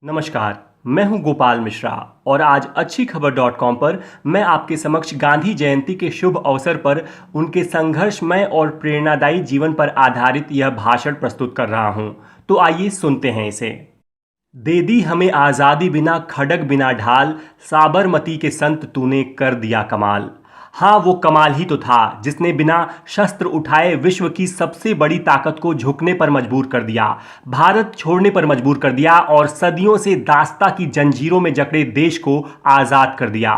नमस्कार। मैं हूं गोपाल मिश्रा और आज अच्छी खबर .com पर मैं आपके समक्ष गांधी जयंती के शुभ अवसर पर उनके संघर्षमय और प्रेरणादायी जीवन पर आधारित यह भाषण प्रस्तुत कर रहा हूं। तो आइए सुनते हैं इसे। दे दी हमें आज़ादी बिना खड़ग बिना ढाल, साबरमती के संत तूने कर दिया कमाल। हाँ, वो कमाल ही तो था जिसने बिना शस्त्र उठाए विश्व की सबसे बड़ी ताकत को झुकने पर मजबूर कर दिया, भारत छोड़ने पर मजबूर कर दिया और सदियों से दास्ता की जंजीरों में जकड़े देश को आज़ाद कर दिया।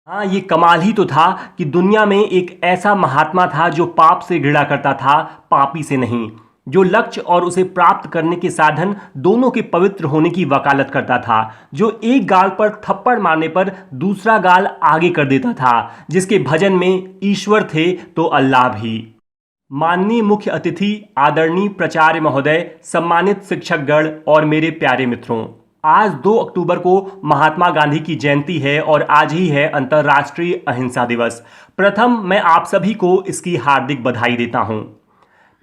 हाँ, ये कमाल ही तो था कि दुनिया में एक ऐसा महात्मा था जो पाप से घृणा करता था, पापी से नहीं, जो लक्ष्य और उसे प्राप्त करने के साधन दोनों के पवित्र होने की वकालत करता था, जो एक गाल पर थप्पड़ मारने पर दूसरा गाल आगे कर देता था, जिसके भजन में ईश्वर थे तो अल्लाह भी। माननीय मुख्य अतिथि, आदरणीय प्राचार्य महोदय, सम्मानित शिक्षकगण और मेरे प्यारे मित्रों, आज 2 अक्टूबर को महात्मा गांधी की जयंती है और आज ही है अंतर्राष्ट्रीय अहिंसा दिवस। प्रथम मैं आप सभी को इसकी हार्दिक बधाई देता हूं।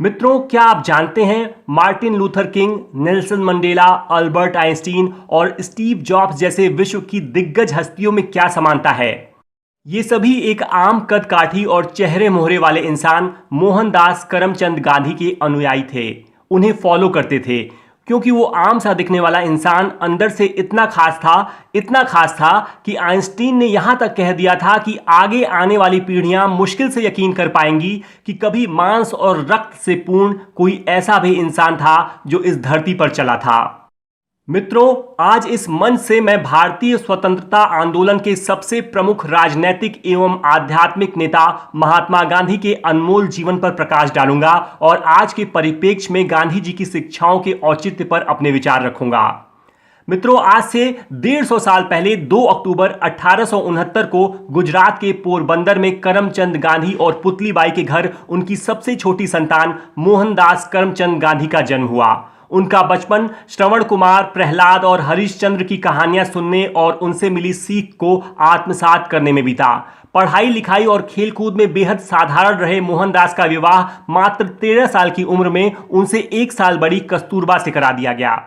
मित्रों, क्या आप जानते हैं Martin Luther king, Nelson Mandela, Albert Einstein और स्टीव जॉब्स जैसे विश्व की दिग्गज हस्तियों में क्या समानता है? ये सभी एक आम कद काठी और चेहरे मोहरे वाले इंसान मोहनदास करमचंद गांधी के अनुयायी थे, उन्हें फॉलो करते थे, क्योंकि वो आम सा दिखने वाला इंसान अंदर से इतना खास था कि आइंस्टीन ने यहां तक कह दिया था कि आगे आने वाली पीढ़ियां मुश्किल से यकीन कर पाएंगी कि कभी मांस और रक्त से पूर्ण कोई ऐसा भी इंसान था जो इस धरती पर चला था। मित्रों, आज इस मंच से मैं भारतीय स्वतंत्रता आंदोलन के सबसे प्रमुख राजनैतिक एवं आध्यात्मिक नेता महात्मा गांधी के अनमोल जीवन पर प्रकाश डालूंगा और आज के परिप्रेक्ष्य में गांधी जी की शिक्षाओं के औचित्य पर अपने विचार रखूंगा। मित्रों, आज से 150 साल पहले 2 अक्टूबर 1869 को गुजरात के पोरबंदर में करमचंद गांधी और पुतलीबाई के घर उनकी सबसे छोटी संतान मोहनदास करमचंद गांधी का जन्म हुआ। उनका बचपन श्रवण कुमार, प्रहलाद और हरिश्चंद्र की कहानियां सुनने और उनसे मिली सीख को आत्मसात करने में बीता। पढ़ाई लिखाई और खेलकूद में बेहद साधारण रहे मोहनदास का विवाह मात्र 13 साल की उम्र में उनसे 1 साल बड़ी कस्तूरबा से करा दिया गया।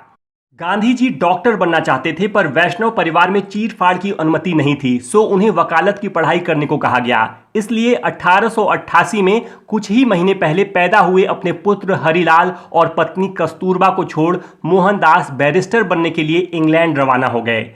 गांधी जी डॉक्टर बनना चाहते थे, पर वैष्णव परिवार में चीर-फाड़ की अनुमति नहीं थी, सो उन्हें वकालत की पढ़ाई करने को कहा गया। इसलिए 1888 में कुछ ही महीने पहले पैदा हुए अपने पुत्र हरिलाल और पत्नी कस्तूरबा को छोड़ मोहनदास बैरिस्टर बनने के लिए इंग्लैंड रवाना हो गए।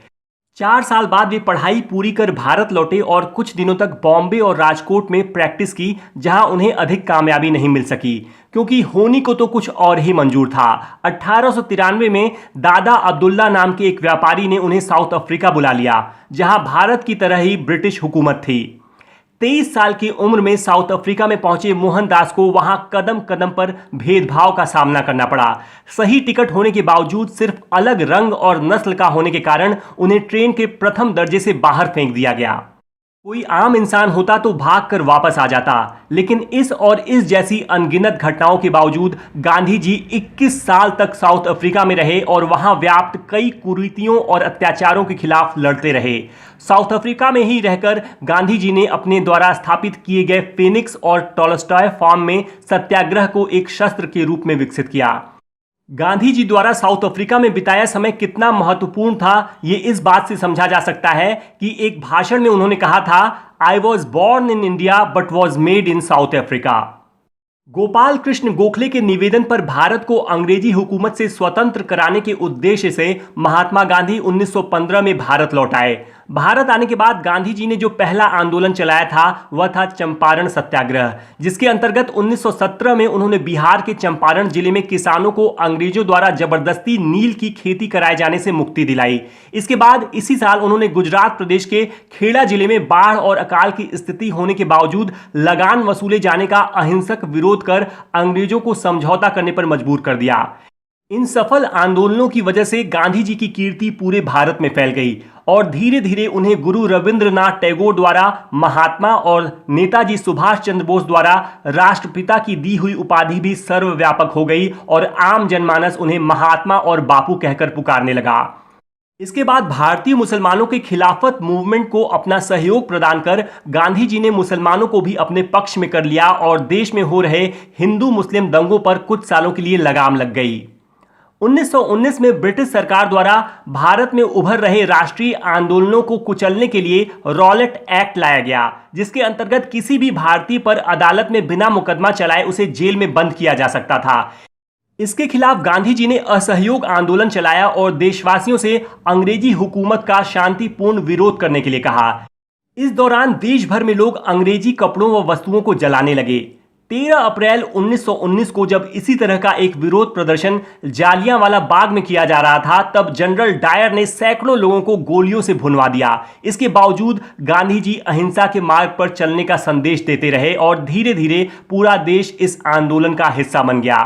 4 साल बाद वे पढ़ाई पूरी कर भारत लौटे और कुछ दिनों तक बॉम्बे और राजकोट में प्रैक्टिस की, जहां उन्हें अधिक कामयाबी नहीं मिल सकी, क्योंकि होनी को तो कुछ और ही मंजूर था। 1893 में दादा अब्दुल्ला नाम के एक व्यापारी ने उन्हें साउथ अफ्रीका बुला लिया, जहां भारत की तरह ही ब्रिटिश हुकूमत थी। 23 साल की उम्र में साउथ अफ्रीका में पहुंचे मोहनदास को वहां कदम कदम पर भेदभाव का सामना करना पड़ा। सही टिकट होने के बावजूद सिर्फ अलग रंग और नस्ल का होने के कारण उन्हें ट्रेन के प्रथम दर्जे से बाहर फेंक दिया गया। कोई आम इंसान होता तो भागकर वापस आ जाता, लेकिन इस जैसी अनगिनत घटनाओं के बावजूद गांधी जी 21 साल तक साउथ अफ्रीका में रहे और वहां व्याप्त कई कुरीतियों और अत्याचारों के खिलाफ लड़ते रहे। साउथ अफ्रीका में ही रहकर गांधी जी ने अपने द्वारा स्थापित किए गए फेनिक्स और टॉलस्टॉय फार्म में सत्याग्रह को एक शस्त्र के रूप में विकसित किया। गांधी जी द्वारा साउथ अफ्रीका में बिताया समय कितना महत्वपूर्ण था, ये इस बात से समझा जा सकता है कि एक भाषण में उन्होंने कहा था, I was born in India but was made in south Africa. Gopal Krishna Gokhale के निवेदन पर भारत को अंग्रेजी हुकूमत से स्वतंत्र कराने के उद्देश्य से महात्मा गांधी 1915 में भारत लौट आए। भारत आने के बाद गांधी जी ने जो पहला आंदोलन चलाया था वह था चंपारण सत्याग्रह, जिसके अंतर्गत 1917 में उन्होंने बिहार के चंपारण जिले में किसानों को अंग्रेजों द्वारा जबरदस्ती नील की खेती कराए जाने से मुक्ति दिलाई। इसके बाद इसी साल उन्होंने गुजरात प्रदेश के खेड़ा जिले में बाढ़ और अकाल की स्थिति होने के बावजूद लगान वसूले जाने का अहिंसक विरोध कर अंग्रेजों को समझौता करने पर मजबूर कर दिया। इन सफल आंदोलनों की वजह से गांधी जी की कीर्ति पूरे भारत में फैल गई और धीरे धीरे उन्हें गुरु रविंद्रनाथ टैगोर द्वारा महात्मा और नेताजी सुभाष चंद्र बोस द्वारा राष्ट्रपिता की दी हुई उपाधि भी सर्वव्यापक हो गई और आम जनमानस उन्हें महात्मा और बापू कहकर पुकारने लगा। इसके बाद भारतीय मुसलमानों के खिलाफत मूवमेंट को अपना सहयोग प्रदान कर गांधी जी ने मुसलमानों को भी अपने पक्ष में कर लिया और देश में हो रहे हिंदू मुस्लिम दंगों पर कुछ सालों के लिए लगाम लग गई। 1919 में ब्रिटिश सरकार द्वारा भारत में उभर रहे राष्ट्रीय आंदोलनों को कुचलने के लिए रॉलेट एक्ट लाया गया, जिसके अंतर्गत किसी भी भारतीय पर अदालत में बिना मुकदमा चलाए उसे जेल में बंद किया जा सकता था। इसके खिलाफ गांधी जी ने असहयोग आंदोलन चलाया और देशवासियों से अंग्रेजी हुकूमत का शांतिपूर्ण विरोध करने के लिए कहा। इस दौरान देश भर में लोग अंग्रेजी कपड़ों व वस्तुओं को जलाने लगे। 13 अप्रैल 1919 को जब इसी तरह का एक विरोध प्रदर्शन जालियांवाला बाग में किया जा रहा था, तब जनरल डायर ने सैकड़ों लोगों को गोलियों से भुनवा दिया। इसके बावजूद गांधी जी अहिंसा के मार्ग पर चलने का संदेश देते रहे और धीरे धीरे पूरा देश इस आंदोलन का हिस्सा बन गया।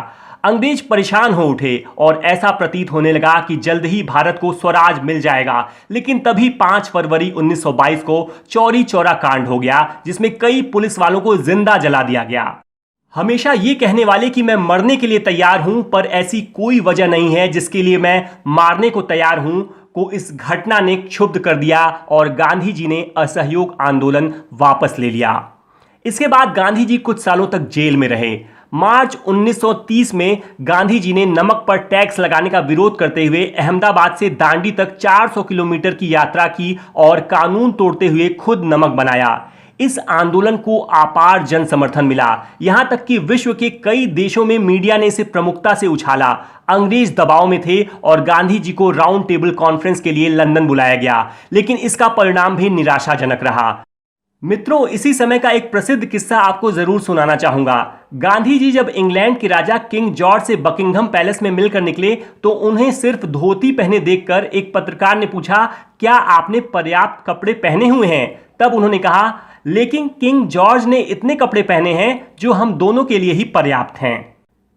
अंग्रेज परेशान हो उठे और ऐसा प्रतीत होने लगा कि जल्द ही भारत को स्वराज मिल जाएगा। लेकिन तभी 5 फरवरी 1922 को चौरी चौरा कांड हो गया, जिसमें कई पुलिस वालों को जिंदा जला दिया गया। हमेशा ये कहने वाले कि मैं मरने के लिए तैयार हूं, पर ऐसी कोई वजह नहीं है जिसके लिए मैं मारने को तैयार हूं, को इस घटना ने क्षुब्ध कर दिया और गांधी जी ने असहयोग आंदोलन वापस ले लिया। इसके बाद गांधी जी कुछ सालों तक जेल में रहे। मार्च 1930 में गांधी जी ने नमक पर टैक्स लगाने का विरोध करते हुए अहमदाबाद से दांडी तक 400 किलोमीटर की यात्रा की और कानून तोड़ते हुए खुद नमक बनाया। इस आंदोलन को अपार जन समर्थन मिला, यहां तक कि विश्व के कई देशों में मीडिया ने इसे प्रमुखता से उछाला। अंग्रेज दबाव में थे और गांधी जी को राउंड टेबल कॉन्फ्रेंस के लिए लंदन बुलाया गया, लेकिन इसका परिणाम भी निराशाजनक रहा। मित्रों, इसी समय का एक प्रसिद्ध किस्सा आपको जरूर सुनाना चाहूंगा। गांधी जी जब इंग्लैंड के राजा किंग जॉर्ज से बकिंघम पैलेस में मिलकर निकले, तो उन्हें सिर्फ धोती पहने देखकर एक पत्रकार ने पूछा, क्या आपने पर्याप्त कपड़े पहने हुए हैं? तब उन्होंने कहा, लेकिन किंग जॉर्ज ने इतने कपड़े पहने हैं जो हम दोनों के लिए ही पर्याप्त हैं।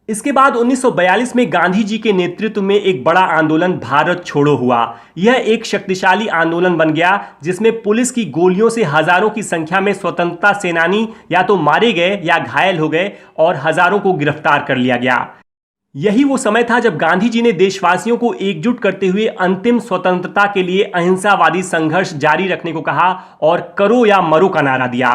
इसके बाद 1942 में गांधी जी के नेतृत्व में एक बड़ा आंदोलन भारत छोड़ो हुआ। यह एक शक्तिशाली आंदोलन बन गया, जिसमें पुलिस की गोलियों से हजारों की संख्या में स्वतंत्रता सेनानी या तो मारे गए या घायल हो गए और हजारों को गिरफ्तार कर लिया गया। यही वो समय था जब गांधी जी ने देशवासियों को एकजुट करते हुए अंतिम स्वतंत्रता के लिए अहिंसावादी संघर्ष जारी रखने को कहा और करो या मरो का नारा दिया।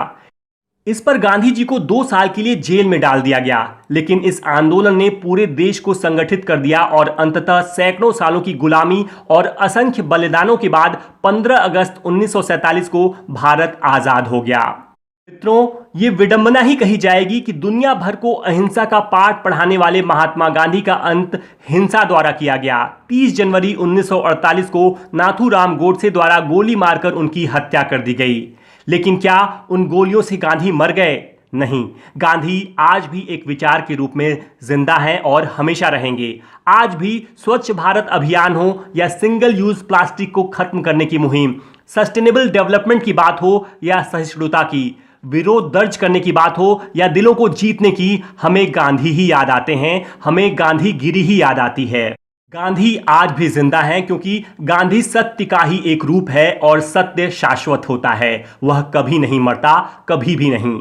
इस पर गांधी जी को 2 साल के लिए जेल में डाल दिया गया, लेकिन इस आंदोलन ने पूरे देश को संगठित कर दिया और अंततः सैकड़ों सालों की गुलामी और असंख्य बलिदानों के बाद 15 अगस्त 1947 को भारत आजाद हो गया। मित्रों, ये विडंबना ही कही जाएगी कि दुनिया भर को अहिंसा का पाठ पढ़ाने वाले महात्मा गांधी का अंत हिंसा द्वारा किया गया। 30 जनवरी 1948 को नाथूराम गोडसे द्वारा गोली मारकर उनकी हत्या कर दी गई। लेकिन क्या उन गोलियों से गांधी मर गए? नहीं, गांधी आज भी एक विचार के रूप में जिंदा हैं और हमेशा रहेंगे। आज भी स्वच्छ भारत अभियान हो या सिंगल यूज प्लास्टिक को खत्म करने की मुहिम, सस्टेनेबल डेवलपमेंट की बात हो या सहिष्णुता की, विरोध दर्ज करने की बात हो या दिलों को जीतने की, हमें गांधी ही याद आते हैं, हमें गांधीगिरी ही याद आती है। गांधी आज भी जिंदा हैं, क्योंकि गांधी सत्य का ही एक रूप है और सत्य शाश्वत होता है, वह कभी नहीं मरता, कभी भी नहीं।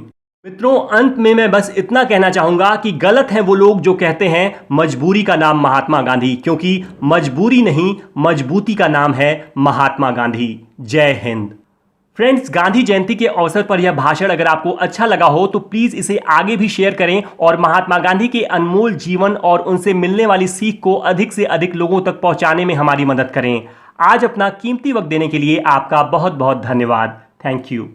मित्रों, अंत में मैं बस इतना कहना चाहूंगा कि गलत हैं वो लोग जो कहते हैं मजबूरी का नाम महात्मा गांधी, क्योंकि मजबूरी नहीं, मजबूती का नाम है महात्मा गांधी। जय हिंद। फ्रेंड्स, गांधी जयंती के अवसर पर यह भाषण अगर आपको अच्छा लगा हो तो प्लीज इसे आगे भी शेयर करें और महात्मा गांधी के अनमोल जीवन और उनसे मिलने वाली सीख को अधिक से अधिक लोगों तक पहुंचाने में हमारी मदद करें। आज अपना कीमती वक्त देने के लिए आपका बहुत बहुत धन्यवाद। Thank you.